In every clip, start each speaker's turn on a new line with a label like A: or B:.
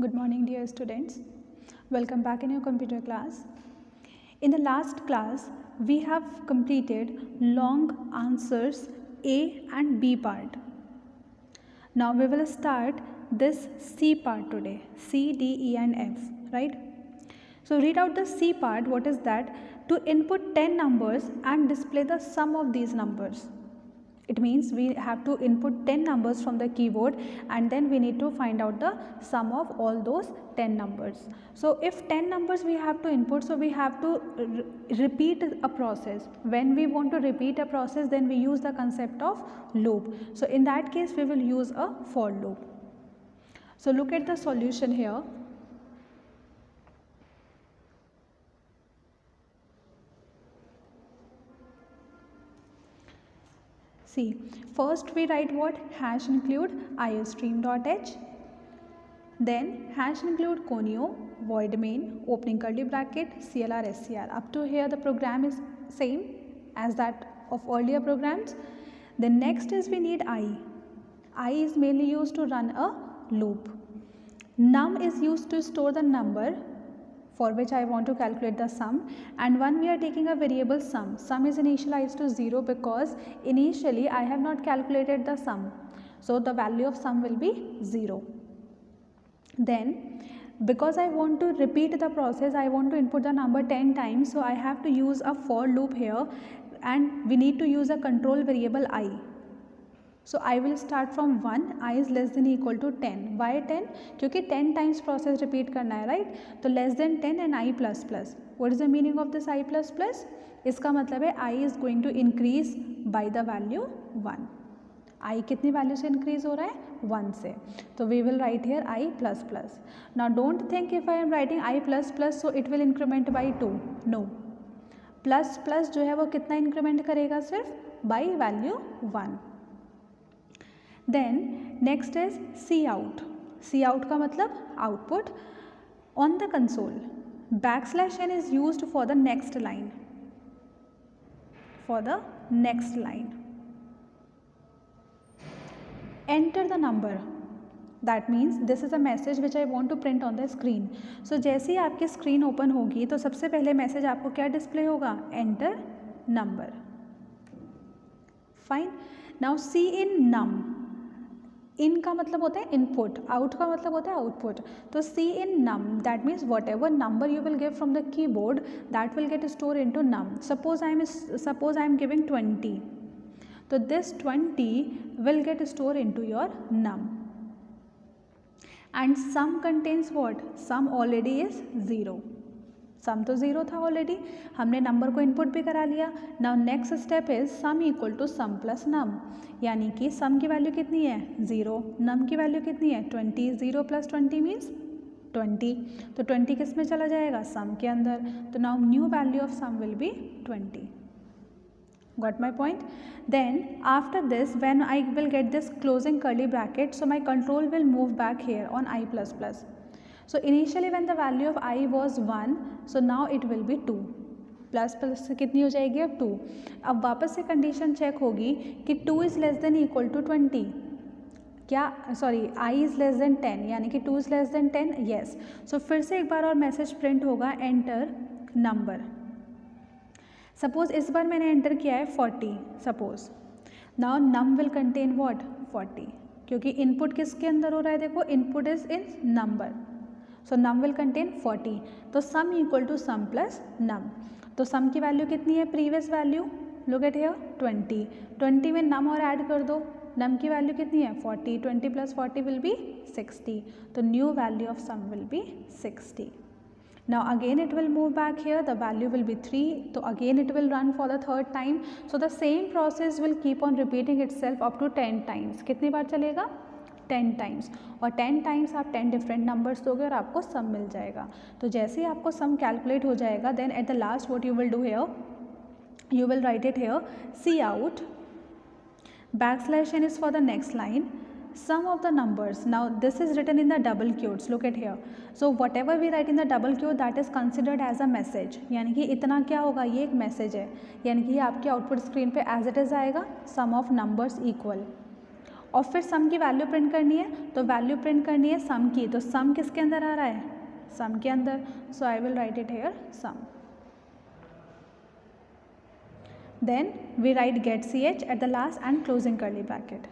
A: Good morning, dear students. Welcome back in your computer class. In the last class, we have completed long answers A and B part. Now we will start this C part today. C, D, E and F, right? So read out the C part. What is that? To input 10 numbers and display the sum of these numbers. It means we have to input 10 numbers from the keyboard and then we need to find out the sum of all those 10 numbers. So if 10 numbers we have to input, so we have to repeat a process. When we want to repeat a process, then we use the concept of loop. So in that case, we will use a for loop. So look at the solution here. See, first we write what? Hash include iostream.h, then hash include conio, void main, opening curly bracket, CLR SCR. Up to here the program is same as that of earlier programs. Then next is we need I. I is mainly used to run a loop. Num is used to store the number for which I want to calculate the sum, and when we are taking a variable sum is initialized to 0 because initially I have not calculated the sum, so the value of sum will be 0. Then because I want to repeat the process, I want to input the number 10 times, so I have to use a for loop here and we need to use a control variable I. So I will start from 1, I is less than equal to 10. Why 10? क्योंकि 10 times process repeat करना है, right? तो less than 10 and I plus plus. What is the meaning of this I plus plus? इसका मतलब है I is going to increase by the value 1. I कितनी value से increase हो रहा है? 1 से. तो we will write here I plus plus. Now don't think if I am writing I plus plus so it will increment by 2. No. Plus plus जो है वो कितना increment करेगा? सिर्फ by value 1. Then next is cout. Cout का मतलब output. On the console, \n is used for the next line. For the next line, enter the number. That means this is a message which I want to print on the screen. So जैसे ही आपकी screen open होगी तो सबसे पहले message आपको क्या display होगा? Enter number. Fine. Now see in num. इन का मतलब होता है इनपुट, आउट का मतलब होता है आउटपुट. तो cin num that means whatever number you will give from the keyboard that will get store into num. Suppose I am giving 20, तो this 20 will get store into your num. And sum contains what? Sum already is 0. Sum तो 0 था already, हमने number को input भी करा लिया. Now next step is sum equal to sum plus num, यानी कि सम की वैल्यू कितनी है? 0. नम की वैल्यू कितनी है? 20. 0 प्लस 20 मीन्स 20. तो 20 किस में चला जाएगा? सम के अंदर. तो now new value of sum will be 20. Got my point? Then after this, when I will get this closing curly bracket, so my control will move back here on I plus plus. So initially when the value of I was 1, so now it will be 2. Plus plus से कितनी हो जाएगी? अब 2. अब वापस से condition check होगी कि 2 is less than equal to 20. क्या? Sorry, I is less than 10, यानी कि 2 is less than 10. Yes. So फिर से एक बार और मैसेज प्रिंट होगा, एंटर नंबर. सपोज इस बार मैंने एंटर किया है 40. Suppose now num will contain what? 40. क्योंकि इनपुट किसके अंदर हो रहा है? देखो, input is in number. So num will contain 40. तो सम equal to sum plus num. तो सम की वैल्यू कितनी है? Previous value, look at here, 20. 20 में नम और ऐड कर दो. नम की वैल्यू कितनी है? 40. 20 प्लस 40 विल बी 60. तो new value of sum will be 60. Now again it will move back here, the value will be 3. So again it will run for the third time. So the same process will keep on repeating itself up to 10 times. कितनी बार चलेगा? 10 times. और 10 times आप 10 different numbers दोगे और आपको सम मिल जाएगा. तो जैसे ही आपको सम कैलकुलेट हो जाएगा, then at the last what you will do here, you will write it here, cout \n is for the next line, sum of the numbers. Now this is written in the double quotes, look at here. So whatever we write in the double quote, that is considered as a message. यानी कि इतना क्या होगा? ये एक message है, यानी कि ये आपके आउटपुट स्क्रीन पे एज इट इज़ आएगा, सम ऑफ नंबर्स इक्वल. और फिर सम की वैल्यू प्रिंट करनी है, तो वैल्यू प्रिंट करनी है सम की, तो सम किसके अंदर आ रहा है, सम के अंदर, so I will write it here sum. Then we write get ch at the last and closing curly bracket.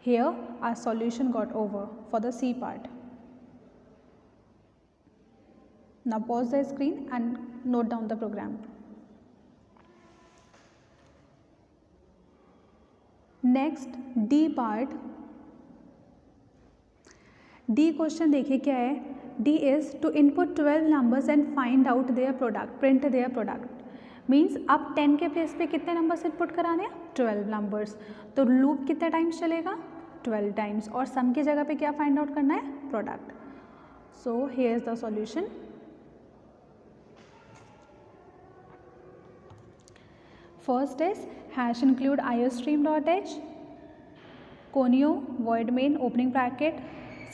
A: Here our solution got over for the C part. Now pause the screen and note down the program. Next D part. D question देखिए क्या है. D is to input 12 numbers and find out their product, print their product. Means अब 10 के place पे कितने numbers input कराने हैं, 12 numbers. तो लूप कितने टाइम्स चलेगा, 12 टाइम्स, और सम की जगह पे क्या फाइंड आउट करना है, product. So here is the solution. First is hash include iostream.h, conio void main opening bracket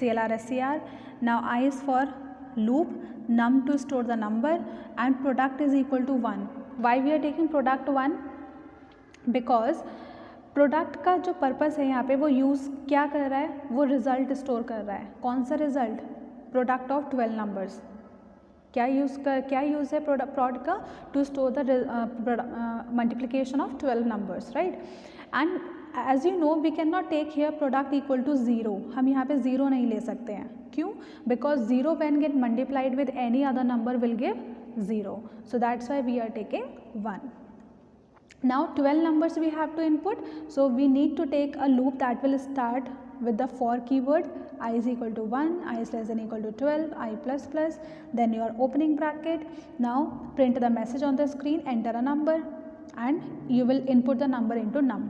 A: clr_scr. now I is for loop, num to store the number, and product is equal to 1. Why we are taking product 1? Because product का जो purpose है यहाँ पे वो use क्या कर रहा है, वो रिजल्ट स्टोर कर रहा है. कौन सा रिजल्ट, प्रोडक्ट ऑफ 12 नंबर्स. क्या यूज़ है प्रोडक्ट का, to store the multiplication of 12 numbers, right. And as you know we can not take here product equal to 0. हम यहाँ पे 0 नहीं ले सकते हैं. क्यों, because 0 when get multiplied with any other number will give 0. So that's why we are taking 1. Now 12 numbers we have to input, so we need to take a loop that will start with the for keyword. I is equal to 1, I is less than equal to 12, I plus plus, then your opening bracket. Now print the message on the screen, enter a number, and you will input the number into num.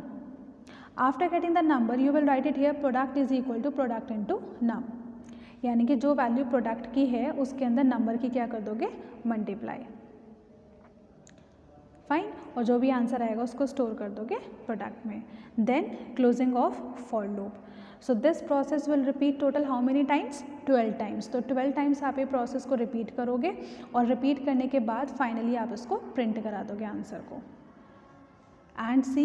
A: After getting the number you will write it here, product is equal to product into num. यानी कि जो value product की है उसके अंदर number की क्या कर दोगे, मल्टीप्लाई. फाइन. और जो भी आंसर आएगा उसको स्टोर कर दोगे प्रोडक्ट में. Then closing of for loop. So this process will repeat total how many times, 12 times. तो 12 टाइम्स आप ये प्रोसेस को रिपीट करोगे, और रिपीट करने के बाद फाइनली आप इसको प्रिंट करा दोगे आंसर को. And see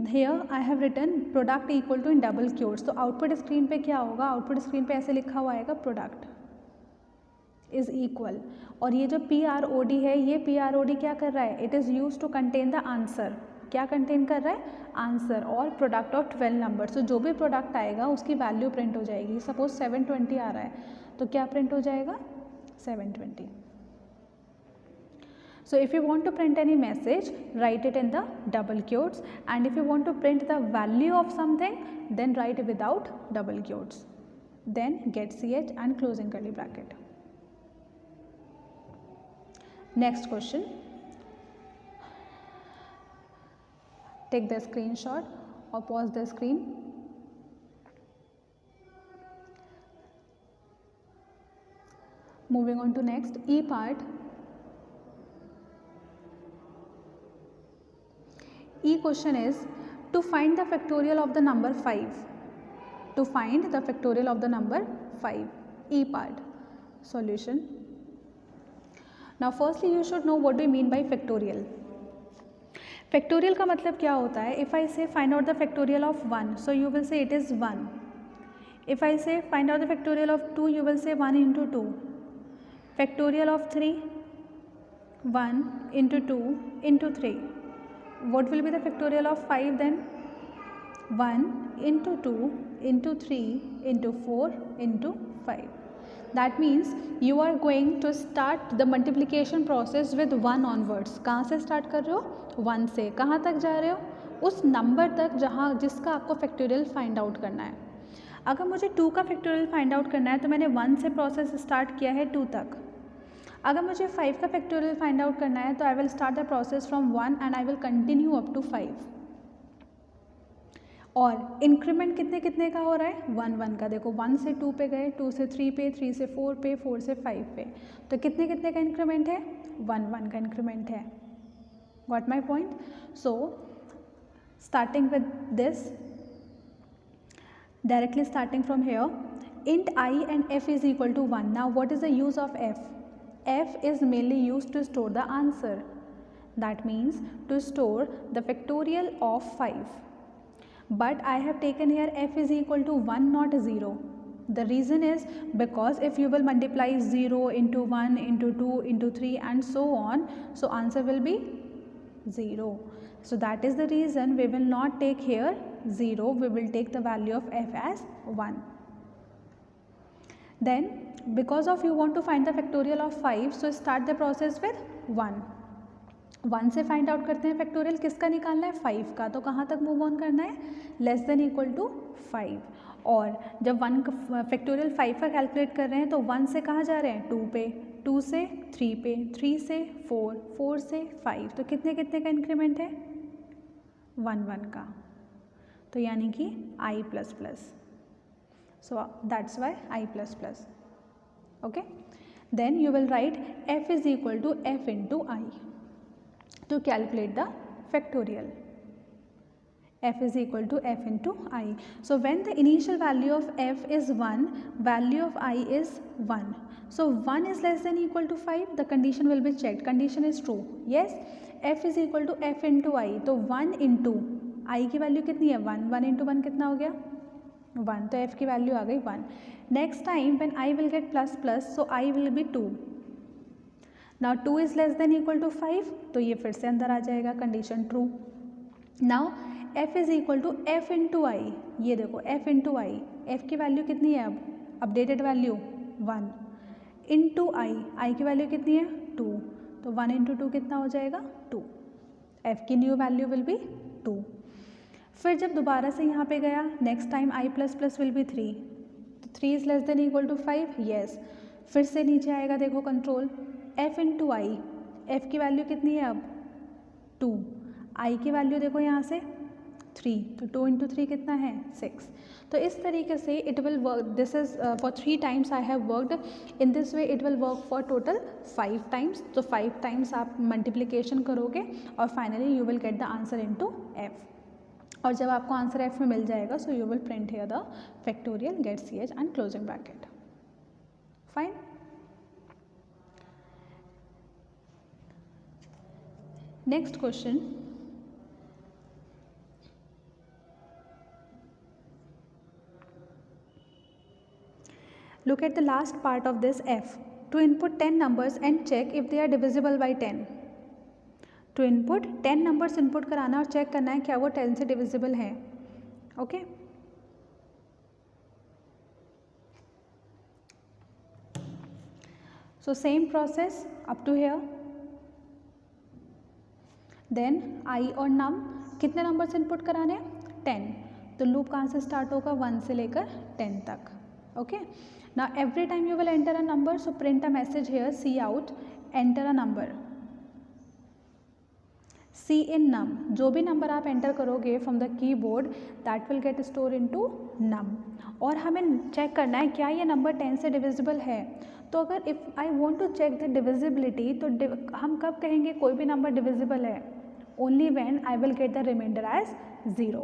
A: here I have written product equal to in double quotes. तो आउटपुट स्क्रीन पे क्या होगा, आउटपुट स्क्रीन पे ऐसे लिखा हुआ आएगा, प्रोडक्ट इज इक्वल, और ये जो PROD है, ये PROD क्या कर रहा है, it is use to contain the answer. क्या कंटेन कर रहा है, आंसर और प्रोडक्ट ऑफ 12 नंबर. तो जो भी प्रोडक्ट आएगा उसकी वैल्यू प्रिंट हो जाएगी. सपोज 720 आ रहा है, तो क्या प्रिंट हो जाएगा, 720. So if you want to print any message, write it in the double quotes, and if you want to print the value of something, then write it without double quotes. Then get ch and closing curly bracket. Next question. Take the screenshot or pause the screen. Moving on to next E part. E question is to find the factorial of the number 5. To find the factorial of the number 5. E part. Solution. Now firstly you should know what do you mean by factorial. Factorial का मतलब क्या होता है. If I say find out the factorial of 1, so you will say it is 1. If I say find out the factorial of 2, you will say 1 into 2. Factorial of 3, 1 into 2 into 3. What will be the factorial of 5 then? 1 into 2 into 3 into 4 into 5. That means you are going to start the multiplication process with 1 onwards. कहाँ से start कर रहे हो, 1 से. कहाँ तक जा रहे हो, उस नंबर तक जहाँ जिसका आपको फैक्टोरियल फाइंड आउट करना है. अगर मुझे 2 का फैक्टोरियल फाइंड आउट करना है तो मैंने 1 से प्रोसेस स्टार्ट किया है 2 तक. अगर मुझे 5 का फैक्टोरियल फाइंड आउट करना है तो I will start the process from 1 and I will continue up to 5. और इंक्रीमेंट कितने कितने का हो रहा है, 1 1 का. देखो 1 से 2 पे गए, 2 से 3 पे, 3 से 4 पे, 4 से 5 पे. तो कितने कितने का इंक्रीमेंट है, 1 1 का इंक्रीमेंट है. Got my point. So starting with this, directly starting from here, int I and f is equal to 1. Now what is the use of f? F is mainly used to store the answer. That means to store the factorial of 5. but I have taken here f is equal to 1 not 0. The reason is because if you will multiply 0 into 1 into 2 into 3 and so on, so answer will be 0. So that is the reason we will not take here 0, we will take the value of f as 1. Then because of you want to find the factorial of 5, so start the process with 1. 1 से find out करते हैं factorial किसका निकालना है, 5 का. तो कहाँ तक मूव ऑन करना है, लेस देन इक्वल टू 5. और जब 1 फैक्टोरियल 5 का कैलकुलेट कर रहे हैं तो 1 से कहाँ जा रहे हैं, 2 पे, 2 से 3 पे, 3 से 4, 4 से 5. तो कितने कितने का इंक्रीमेंट है, 1 1 का. तो यानी कि i plus plus. So that's why i plus plus. Okay, then you will write f is equal to f into i to calculate the factorial. F is equal to f into I. So when the initial value of f is 1, value of I is 1. So 1 is less than equal to 5, the condition will be checked. Condition is true. Yes, f is equal to f into I. तो 1 into I की value कितनी है, 1. 1 into 1 कितना हो गया, 1. तो f की value आ गई 1. Next time when I will get plus plus, so I will be 2. Now 2 is less than equal to 5, तो ये फिर से अंदर आ जाएगा, condition true. Now f is equal to f into i. ये देखो f इंटू आई, f की वैल्यू कितनी है, अब अपडेटेड वैल्यू 1 इंटू आई की वैल्यू कितनी है 2. तो 1 इंटू 2 कितना हो जाएगा, 2. f की न्यू वैल्यू विल बी 2. फिर जब दोबारा से यहाँ पे गया, next time i plus plus will be 3. तो 3 is less than equal to 5. Yes, फिर से नीचे आएगा, देखो control f into i. f की वैल्यू कितनी है अब 2. i की वैल्यू देखो यहाँ से 3, तो 2 इंटू 3 कितना है 6. तो इस तरीके से it will work. This is for 3 times I have worked in this way. It will work for total 5 times. तो 5 टाइम्स आप मल्टीप्लिकेशन करोगे और finally you will get the answer into f. और जब आपको आंसर f में मिल जाएगा, so you will print here the factorial get ch and closing bracket. Fine. Next question. Look at the last part of this f. To input 10 numbers and check if they are divisible by 10. To input 10 numbers input कराना और check करना है क्या वो 10 से divisible है. Okay? So same process up to here. Then I और नम कितने नंबर्स इनपुट कराने हैं, 10. तो लूप कहाँ से स्टार्ट होगा, 1 से लेकर 10 तक. Okay, now every time you will enter a number, so print a message here, cout, enter a number. Cin num, जो भी नंबर आप एंटर करोगे from the keyboard that will get store into num. और हमें check करना है क्या ये नंबर 10 से डिविजिबल है. तो अगर if I want to check the divisibility, तो हम कब कहेंगे कोई भी नंबर डिविजिबल है, only when I will get the remainder as 0.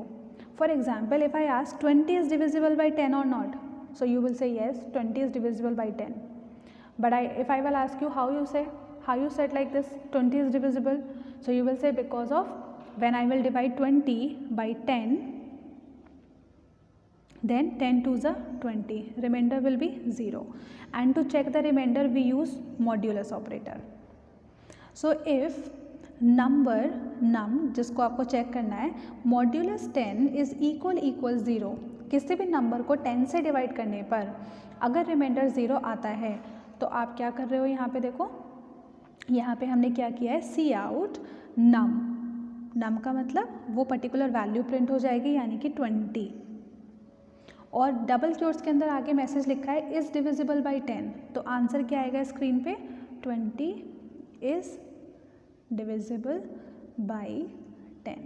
A: For example, if I ask 20 is divisible by 10 or not, so you will say yes, 20 is divisible by 10. But if I will ask you how you said like this 20 is divisible, so you will say because of when I will divide 20 by 10, then 10 to the 20, remainder will be 0. And to check the remainder we use modulus operator. So if number num जिसको आपको check करना है, modulus 10 is equal 0. किसी भी number को 10 से divide करने पर अगर रिमाइंडर 0 आता है तो आप क्या कर रहे हो, यहाँ पे देखो, यहाँ पे हमने क्या किया है, सी आउट नम. नम का मतलब वो पर्टिकुलर वैल्यू प्रिंट हो जाएगी, यानी कि 20. और डबल क्योट्स के अंदर आगे मैसेज लिखा है इज़ डिविजिबल बाई 10. तो आंसर क्या आएगा स्क्रीन पे, 20 is divisible by 10.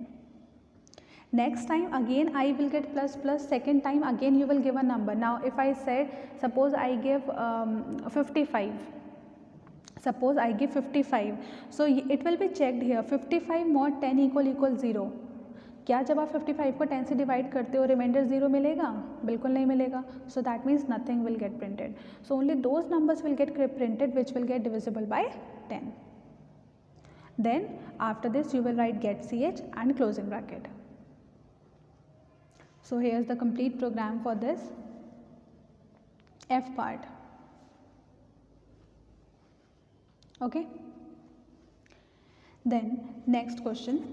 A: Next time again I will get plus plus, second time again you will give a number. Now if I said suppose I give 55, suppose I give 55, so it will be checked here 55 mod 10 equal 0. क्या जब आप 55 को 10 से divide करते हो reminder 0 मिलेगा, बिल्कुल नहीं मिलेगा. So that means nothing will get printed. So only those numbers will get printed which will get divisible by 10. Then after this you will write get ch and closing bracket. So here's the complete program for this F part. Okay. Then next question.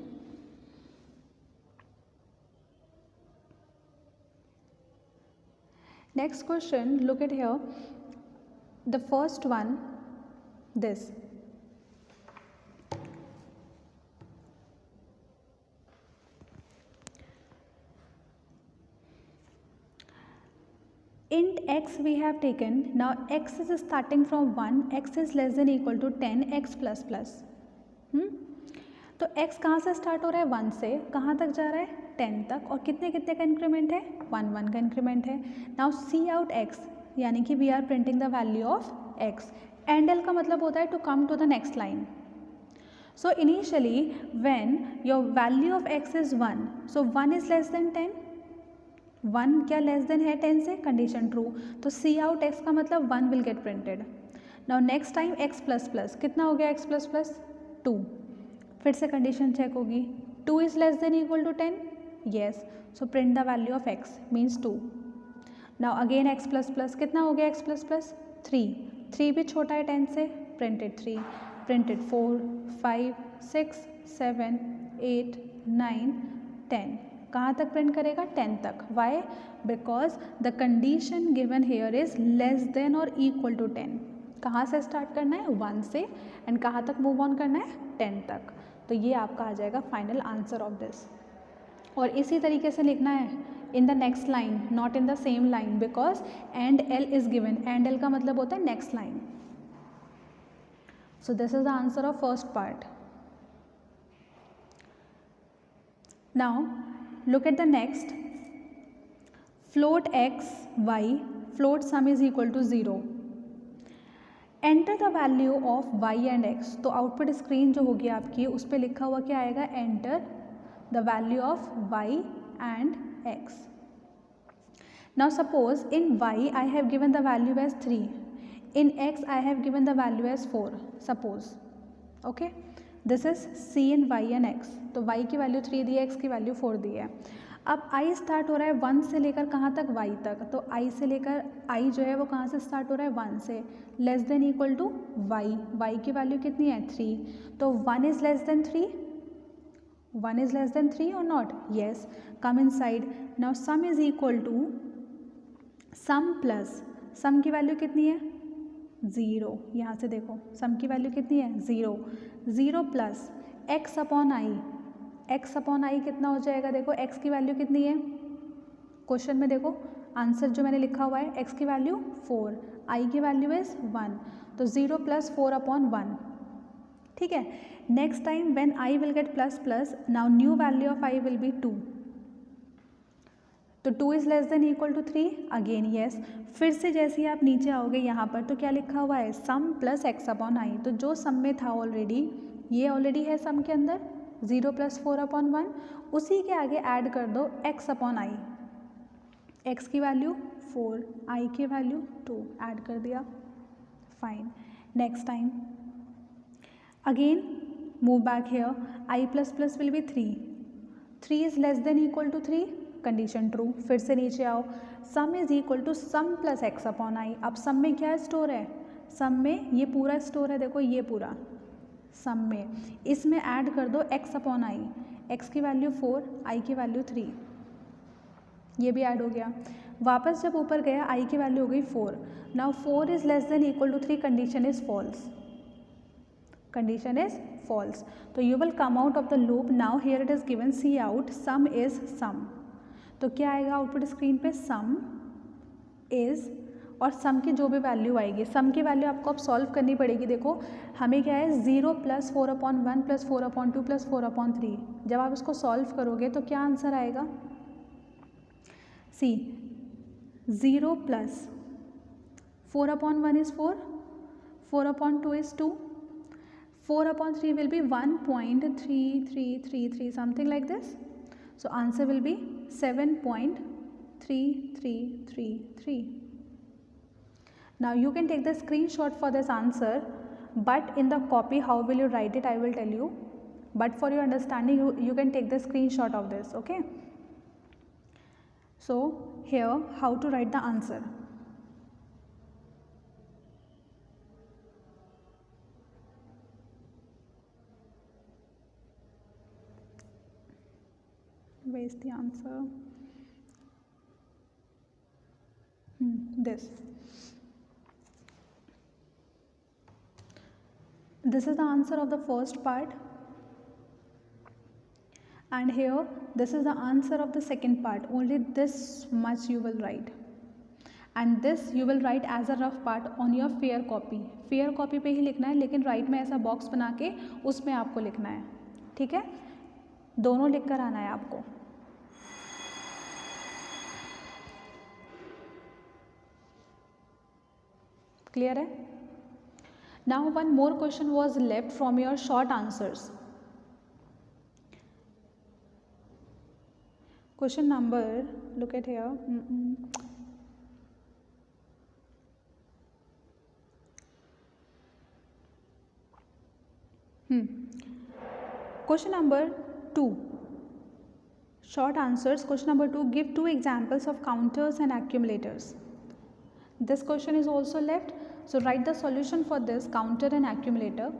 A: Next question, look at here. The first one, this. Int x we have taken. Now x is starting from 1, x is less than equal to 10, x plus plus. तो x कहाँ से start हो रहा है 1 से, कहाँ तक जा रहा है 10 तक, और कितने कितने का इंक्रीमेंट है 1 1 का इंक्रीमेंट है. नाउ सी आउट x, यानी कि we are printing the value of x. End L का मतलब होता है to come to the next line. So initially when your value of x is 1, so 1 is less than 10. 1 क्या less than है 10 से, condition true. तो सी out x का मतलब 1 will get printed. Now next time x plus plus, कितना हो गया x plus plus 2. फिर से कंडीशन चेक होगी, 2 is less than equal to 10, yes. So print the value of x means 2. Now again x plus plus, कितना हो गया x plus plus 3. 3 भी छोटा है 10 से, प्रिंटेड 3, प्रिंटेड 4 5 6 7 8 9 10. कहाँ तक प्रिंट करेगा 10 तक. Why, because the condition given here is less than और इक्वल टू 10. कहाँ से स्टार्ट करना है 1 से, एंड कहाँ तक मूव ऑन करना है 10 तक. तो ये आपका आ जाएगा फाइनल आंसर ऑफ दिस. और इसी तरीके से लिखना है in the next line, not in the same line, because and L is given. And L का मतलब होता है next line. So this is the answer of first part. Now look at the next. Float x, y, float sum is equal to 0. Enter the value of y and x. तो output screen जो होगी आपकी उस पर लिखा हुआ क्या आएगा, enter the value of y and x. Now suppose in y I have given the value as 3. In x I have given the value as 4. Suppose. Okay. This is C in y and x. तो y की वैल्यू 3 दी है, x की वैल्यू 4 दी है. अब i start हो रहा है 1 से लेकर कहाँ तक y तक. तो i से लेकर i जो है वो कहाँ से स्टार्ट हो रहा है 1 से, less than equal to y. y की वैल्यू कितनी है 3. तो 1 is less than 3, 1 is less than 3 और not, yes. Come inside. Now sum is equal to sum plus, sum की वैल्यू कितनी है 0. यहाँ से देखो सम की वैल्यू कितनी है 0. 0 plus x upon I. x upon I कितना हो जाएगा, देखो x की वैल्यू कितनी है क्वेश्चन में, देखो आंसर जो मैंने लिखा हुआ है, x की वैल्यू 4, i की वैल्यू इज 1. तो 0 प्लस 4 अपॉन 1. ठीक है. Next time when i will get plus plus, now new value of i will be 2. तो 2 is less than equal to 3, again yes. फिर से जैसे ही आप नीचे आओगे यहाँ पर तो क्या लिखा हुआ है, सम प्लस एक्स अपॉन आई. तो जो सम में था ऑलरेडी, ये ऑलरेडी है सम के अंदर 0 प्लस 4 अपॉन 1. उसी के आगे ऐड कर दो एक्स अपॉन आई. एक्स की वैल्यू 4, आई की वैल्यू 2, ऐड कर दिया, fine. Next time again move back here, i plus plus will be 3. 3 is less than equal to 3, condition true. फिर से नीचे आओ, sum is equal to sum plus x upon i. अब सम में क्या स्टोर है, सम में ये पूरा स्टोर है, देखो ये पूरा सम में. इसमें ऐड कर दो एक्स अपॉन आई. एक्स की वैल्यू 4, आई की वैल्यू 3, ये भी ऐड हो गया. वापस जब ऊपर गया आई की वैल्यू हो गई 4. Now 4 is less than equal to 3, condition is false, condition is false. तो you will come out of the loop. Now here it is given cout sum is sum. तो क्या आएगा आउटपुट स्क्रीन पे, सम is, और सम की जो भी value आएगी, सम की वैल्यू आपको अब सॉल्व करनी पड़ेगी. देखो हमें क्या है 0 plus 4 upon 1 plus 4 upon 2 plus 4 upon 3. जब आप इसको सॉल्व करोगे तो क्या आंसर आएगा, सी 0 plus 4 upon 1 is 4, 4 upon 2 is 2, 4 upon 3 will be 1.3333 something like this. So answer will be 7.3333. Now you can take the screenshot for this answer, but in the copy how will you write it I will tell you, but for your understanding you can take the screenshot of this. Okay, So here how to write the answer. Where is the answer? This is the answer of the first part, and here this is the answer of the second part. Only this much you will write, and this you will write as a rough part on your fair copy. Fair copy पे ही लिखना है, लेकिन right में ऐसा box बना के उसमें आपको लिखना है, ठीक है? दोनों लिख कर आना है आपको. क्लियर है? Now one more question was left from your short answers. Question number, look at here. Question number 2. Short answers. Question number 2. Give 2 examples of counters and accumulators. This question is also left. So write the solution for this counter and accumulator.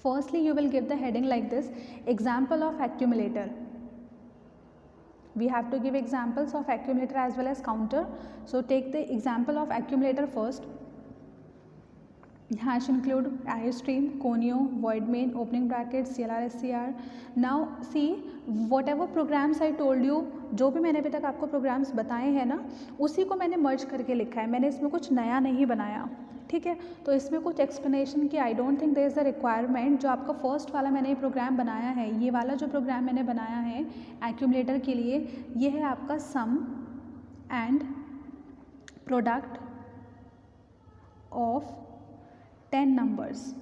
A: Firstly, you will give the heading like this: example of accumulator. We have to give examples of accumulator as well as counter. So take the example of accumulator first. Hash include IOStream, Conio, void main, opening brackets, CLR, SCR. Now see, whatever programs I told you, जो भी मैंने अभी तक आपको programs बताए हैं ना, उसी को मैंने merge करके लिखा है. मैंने इसमें कुछ नया नहीं बनाया, ठीक है? तो इसमें कुछ explanation की I don't think there is a requirement. जो आपका first वाला मैंने प्रोग्राम बनाया है, ये वाला जो प्रोग्राम मैंने बनाया है accumulator के लिए, ये है आपका sum and product of 10 numbers.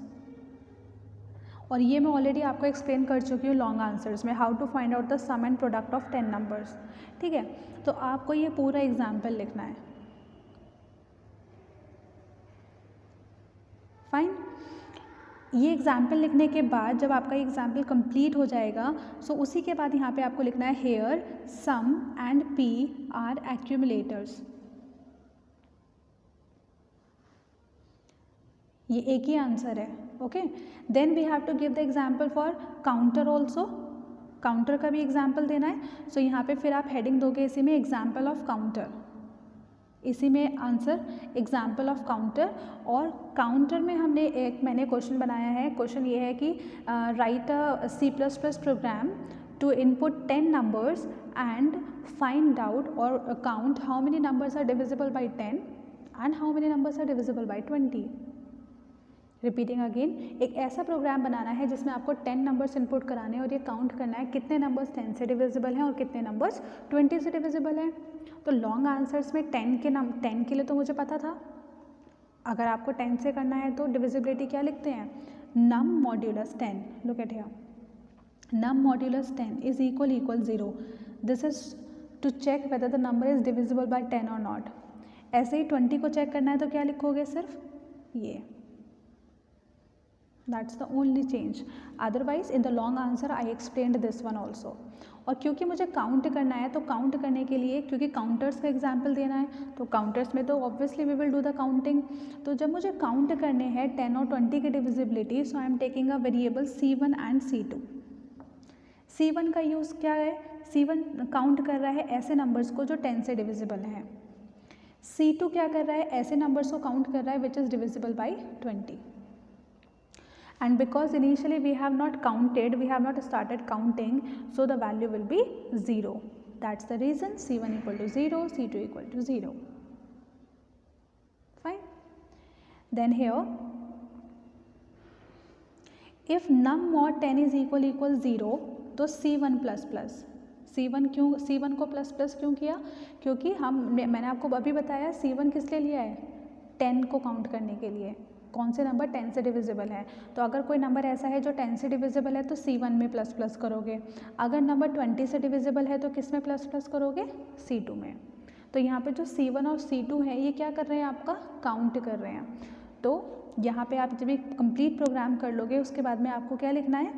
A: और ये मैं ऑलरेडी आपको एक्सप्लेन कर चुकी हूँ लॉन्ग आंसर्स में, how to find out the sum and product of 10 numbers, ठीक है? तो आपको ये पूरा एग्जाम्पल लिखना है. फाइन. ये एग्जाम्पल लिखने के बाद जब आपका एग्जाम्पल कंप्लीट हो जाएगा, सो उसी के बाद यहाँ पे आपको लिखना है here sum and P R accumulators. ये एक ही आंसर है, okay? Then we have to give the example for counter also. Counter का भी एग्जाम्पल देना है. सो यहाँ पे फिर आप हेडिंग दोगे इसी में एग्जाम्पल ऑफ काउंटर, इसी में आंसर एग्जाम्पल ऑफ काउंटर. और काउंटर में हमने मैंने क्वेश्चन बनाया है. क्वेश्चन ये है कि write a C++ program to input 10 numbers and find out और count how many numbers are divisible by 10 and how many numbers are divisible by 20. Repeating again, एक ऐसा प्रोग्राम बनाना है जिसमें आपको 10 नंबर्स इनपुट कराने हैं और ये काउंट करना है कितने नंबर्स 10 से डिविजिबल हैं और कितने नंबर्स 20 से डिविजिबल हैं. तो लॉन्ग आंसर्स में 10 के लिए तो मुझे पता था. अगर आपको 10 से करना है तो डिविजिबिलिटी क्या लिखते हैं? Num modulus 10. Look at here, num modulus 10 is equal 0. This is to check whether the number is divisible by 10 और नॉट. ऐसे ही 20 को चेक करना है तो क्या लिखोगे? सिर्फ ये. That's the only change. Otherwise in the long answer I explained this one also. और क्योंकि मुझे काउंट करना है तो काउंट करने के लिए, क्योंकि काउंटर्स का एग्जाम्पल देना है, तो काउंटर्स में तो obviously we will do the counting. तो जब मुझे काउंट करने हैं 10 और 20 की divisibility, so I am taking a variable C1 and C2. C1 का यूज़ क्या है? C1 काउंट कर रहा है ऐसे नंबर्स को जो 10 से डिविजिबल हैं. C2 क्या कर रहा है? ऐसे नंबर्स को काउंट कर रहा है which is divisible by 20. And because initially we have not counted, we have not started counting, so the value will be 0. That's the reason C1 equal to 0, C2 equal to 0. Fine. Then here, if num mod 10 is equal 0, तो C1 plus plus. C1 को plus plus क्यों किया? क्योंकि मैंने आपको अभी बताया C1 किस लिए लिया है? 10 को काउंट करने के लिए. कौन से नंबर 10 से डिविजिबल है? तो अगर कोई नंबर ऐसा है जो 10 से डिविजिबल है तो C1 में प्लस प्लस करोगे. अगर नंबर 20 से डिविजिबल है तो किस में प्लस प्लस करोगे? C2 में. तो यहाँ पे जो C1 और C2 है ये क्या कर रहे हैं? आपका काउंट कर रहे हैं. तो यहाँ पे आप जब एक कंप्लीट प्रोग्राम कर लोगे उसके बाद में आपको क्या लिखना है,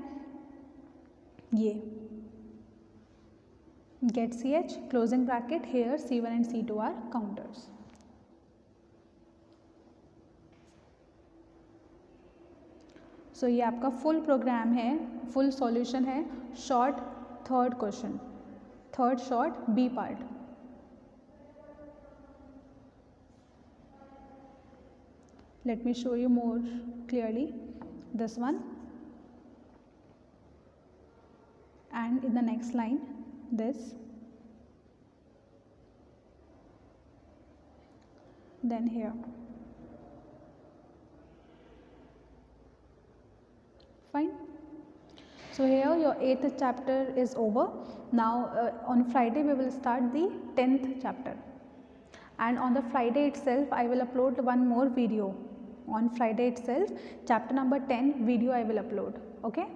A: ये get ch closing bracket here c1 and c2 are counters. So ये आपका फुल प्रोग्राम है, फुल सॉल्यूशन है, short third question, third short B part. Let me show you more clearly this one, and in the next line this, then here. Fine. So here your 8th chapter is over. Now on Friday we will start the 10th chapter, and on the Friday itself I will upload one more video. On Friday itself chapter number 10 video I will upload. Okay.